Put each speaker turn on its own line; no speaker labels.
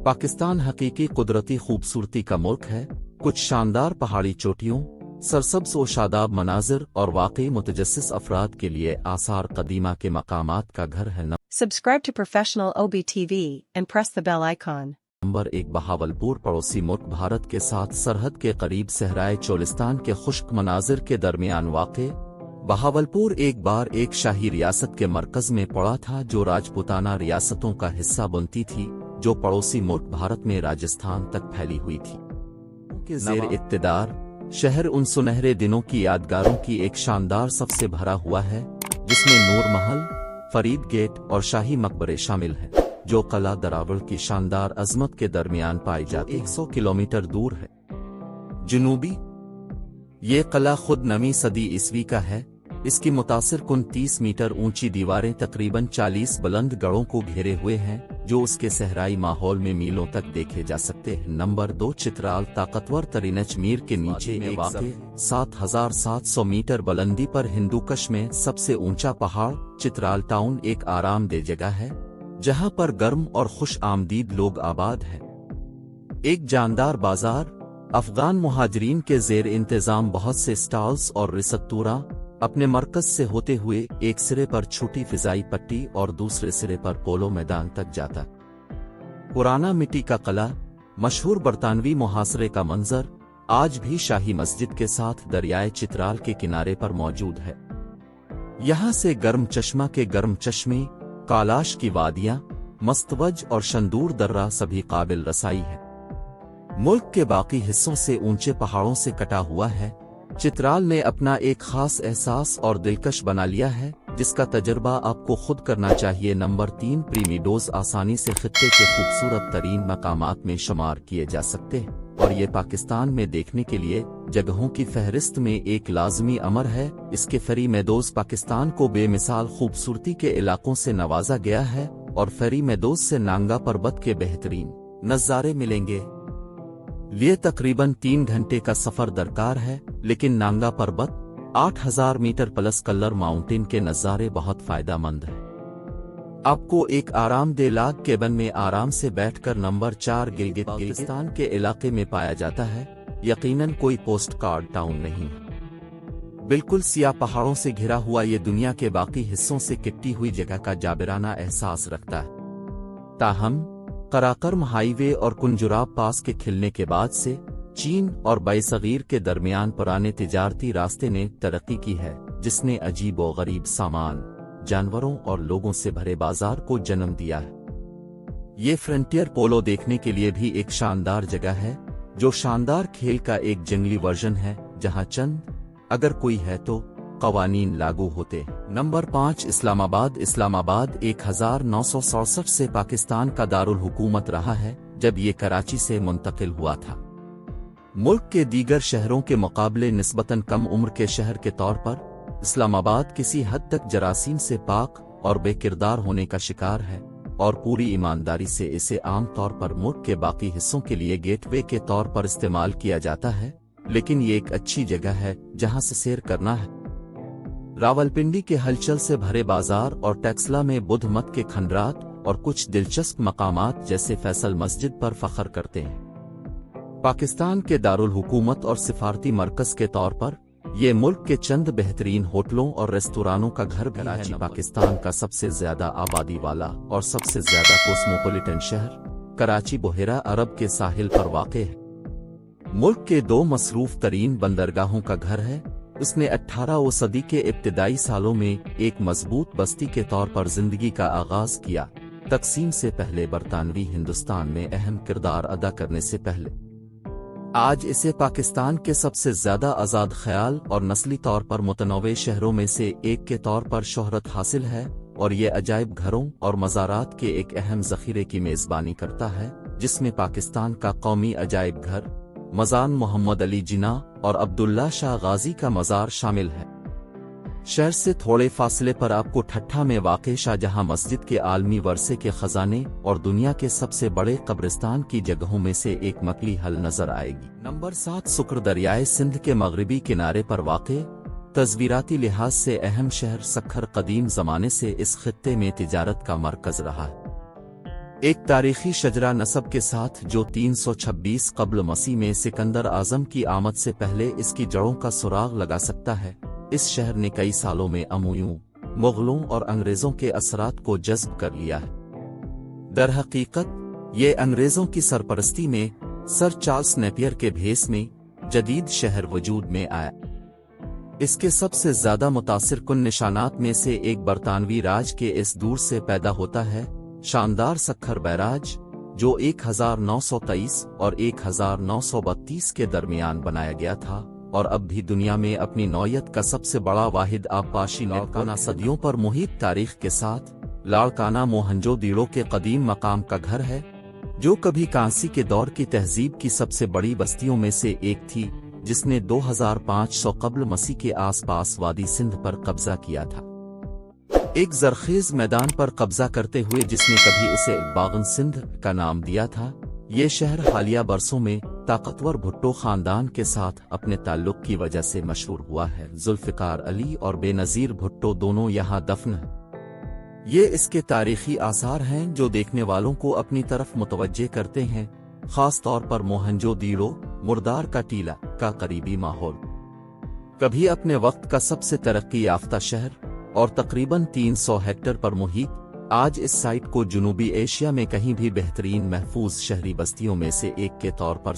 पाकिस्तान हकीकी कुदरती खूबसूरती का मुल्क है। कुछ शानदार पहाड़ी चोटियों, सरसब्ज़ व शादाब मनाजिर और वाकई मुतजस्सिस अफराद के लिए आसार कदीमा के मकामात का घर है।
Subscribe to Professional OBTV and press the bell icon.
Number 1 Bahawalpur पड़ोसी मुल्क भारत के साथ सरहद के करीब सहराए चोलिस्तान के खुश्क मनाजिर के दरमियान वाक़े। बहावलपुर एक बार एक शाही रियासत के मरकज में पड़ा था जो राजपूताना रियासतों का हिस्सा बनती थी, जो पड़ोसी मुल्क भारत में राजस्थान तक फैली हुई थी। के ज़ेर इक़्तिदार शहर उन सुनहरे दिनों की यादगारों की एक शानदार सफ से भरा हुआ है, जिसमें नूर महल, फरीद गेट और शाही मकबरे शामिल हैं, जो कला दरावल की शानदार अजमत के दरमियान पाई जाती 100 किलोमीटर दूर है। जनूबी ये किला खुद 9वीं सदी ईस्वी का है। इसकी मुतासिर कुन 30 मीटर ऊंची दीवारें तकरीबन 40 बुलंद गढ़ों को घेरे हुए हैं, जो उसके सहराई माहौल में मीलों तक देखे जा सकते हैं। नंबर 2 चित्राल ताकतवर तरीन अजमीर के नीचे में वाक़ 7700 मीटर बुलंदी पर हिंदूकश में सबसे ऊंचा पहाड़ चित्राल टाउन एक आरामदेह जगह है, जहां पर गर्म और खुश आमदीद लोग आबाद हैं। एक जानदार बाजार, अफगान मुहाजिरीन के जेर इंतजाम बहुत से स्टॉल्स और रिसत्तूरा अपने मरकज से होते हुए एक सिरे पर छोटी फिजाई पट्टी और दूसरे सिरे पर पोलो मैदान तक जाता। पुराना मिट्टी का किला, मशहूर बरतानवी मुहासरे का मंजर आज भी शाही मस्जिद के साथ दरियाए चित्राल के किनारे पर मौजूद है। यहाँ से गर्म चश्मा के गर्म चश्मे, कालाश की वादियाँ, मस्तवज और शंदूर दर्रा सभी काबिल रसाई है। मुल्क के बाकी हिस्सों से ऊंचे पहाड़ों से कटा हुआ है। चित्राल ने अपना एक खास एहसास और दिलकश बना लिया है, जिसका तजर्बा आपको खुद करना चाहिए। नंबर 3 प्रीमिडोज आसानी से खित्ते के खूबसूरत तरीन मकामात में शुमार किए जा सकते हैं, और ये पाकिस्तान में देखने के लिए जगहों की फहरिस्त में एक लाजमी अमर है। इसके फेरी मेडोज पाकिस्तान को बेमिसाल खूबसूरती के इलाकों से नवाजा गया है, और फेरी मेडोज से नांगा पर्वत के बेहतरीन नज़ारे मिलेंगे। लिए तकरीबन 3 घंटे का सफर दरकार है, लेकिन नांगा पर्वत 8000 मीटर प्लस कलर माउंटेन के नज़ारे बहुत फायदेमंद है। आपको एक आरामदेह लाग केबन में आराम से बैठकर नंबर 4 गिलगित बाल्टिस्तान के इलाके में पाया जाता है। यकीनन कोई पोस्ट कार्ड टाउन नहीं है। बिल्कुल सियाह पहाड़ों से घिरा हुआ ये दुनिया के बाकी हिस्सों से किट्टी हुई जगह का जाबिराना एहसास रखता है। ताहम कराकरम हाईवे और कुंजुराब पास के खिलने के बाद से चीन और बरसगीर के दरमियान पुराने तिजारती रास्ते ने तरक्की की है, जिसने अजीब व गरीब सामान, जानवरों और लोगों से भरे बाजार को जन्म दिया है। ये फ्रंटियर पोलो देखने के लिए भी एक शानदार जगह है, जो शानदार खेल का एक जंगली वर्जन है, जहां चंद अगर कोई है तो कवानीन लागू होते। नंबर 5 इस्लामाबाद। इस्लामाबाद 1967 से पाकिस्तान का दारुल हुकूमत रहा है, जब ये कराची से मुंतकिल हुआ था। मुल्क के दीगर शहरों के मुकाबले निस्बतन कम उम्र के शहर के तौर पर इस्लामाबाद किसी हद तक जरासीम से पाक और बेकिरदार होने का शिकार है, और पूरी ईमानदारी से इसे आम तौर पर मुल्क के बाकी हिस्सों के लिए गेटवे के तौर पर इस्तेमाल किया जाता है। लेकिन ये एक अच्छी जगह है जहां से सैर करना है। रावलपिंडी के हलचल से भरे बाजार और टेक्सला में बुद्ध मत के खंडरात और कुछ दिलचस्प मकामात जैसे फैसल मस्जिद पर फख्र करते हैं। पाकिस्तान के दारुल हुकूमत और सिफारती मरकज के तौर पर ये मुल्क के चंद बेहतरीन होटलों और रेस्तोरानों का घर भी है। कराची पाकिस्तान का सबसे ज्यादा आबादी वाला और सबसे ज्यादा कोस्मोपोलिटन शहर कराची बहेरा अरब के साहिल पर वाक़े है। मुल्क के 2 मसरूफ तरीन बंदरगाहों का घर है। उसने 18वीं सदी के इब्तिदाई सालों में एक मजबूत बस्ती के तौर पर जिंदगी का आगाज किया, तकसीम से पहले बरतानवी हिंदुस्तान में अहम किरदार अदा करने से पहले। आज इसे पाकिस्तान के सबसे ज्यादा आज़ाद ख्याल और नस्ली तौर पर मुतनव्वे शहरों में से एक के तौर पर शोहरत हासिल है, और ये अजायब घरों और मज़ारात के एक अहम ज़ख़ीरे की मेज़बानी करता है, जिसमें पाकिस्तान का कौमी अजायब घर मज़ार मोहम्मद अली जिना और अब्दुल्ला शाह गाजी का मज़ार शामिल है। शहर से थोड़े फासले पर आपको ठट्ठा में वाक़े शाहजहां मस्जिद के आलमी वर्से के खजाने और दुनिया के सबसे बड़े कब्रिस्तान की जगहों में से एक मकली हल नजर आएगी। नंबर 7 सुक्र दरियाए सिंध के मगरबी किनारे पर वाक़े तस्वीराती लिहाज से अहम शहर सखर कदीम ज़माने से इस खित्ते में तिजारत का मरकज रहा है। ایک تاریخی شجرہ نسب کے ساتھ جو 326 قبل مسیح میں سکندر اعظم کی آمد سے پہلے اس کی جڑوں کا سراغ لگا سکتا ہے۔ اس شہر نے کئی سالوں میں امویوں، مغلوں اور انگریزوں کے اثرات کو جذب کر لیا ہے۔ در حقیقت یہ انگریزوں کی سرپرستی میں سر چارلس نیپیئر کے بھیس میں جدید شہر وجود میں آیا۔ اس کے سب سے زیادہ متاثر کن نشانات میں سے ایک برطانوی راج کے اس دور سے پیدا ہوتا ہے، شاندار سکھر بیراج، جو 1923 اور 1932 کے درمیان بنایا گیا تھا اور اب بھی دنیا میں اپنی نوعیت کا سب سے بڑا واحد آبپاشی لاڑکانہ صدیوں پر محیط تاریخ کے ساتھ لاڑکانہ موہنجو دیڑو کے قدیم مقام کا گھر ہے، جو کبھی کانسی کے دور کی تہذیب کی سب سے بڑی بستیوں میں سے ایک تھی، جس نے 2500 قبل مسیح کے آس پاس وادی سندھ پر قبضہ کیا تھا۔ ایک زرخیز میدان پر قبضہ کرتے ہوئے جس نے کبھی اسے باغن سندھ کا نام دیا تھا، یہ شہر حالیہ برسوں میں طاقتور بھٹو خاندان کے ساتھ اپنے تعلق کی وجہ سے مشہور ہوا ہے۔ ذوالفقار علی اور بے نظیر بھٹو دونوں یہاں دفن ہیں۔ یہ اس کے تاریخی آثار ہیں جو دیکھنے والوں کو اپنی طرف متوجہ کرتے ہیں، خاص طور پر موہنجو دیڑو مردار کا ٹیلہ کا قریبی ماحول۔ کبھی اپنے وقت کا سب سے ترقی یافتہ شہر اور تقریباً 300 ہیکٹر پر محیط، آج اس سائٹ کو جنوبی ایشیا میں کہیں بھی بہترین محفوظ شہری بستیوں میں سے ایک کے طور پر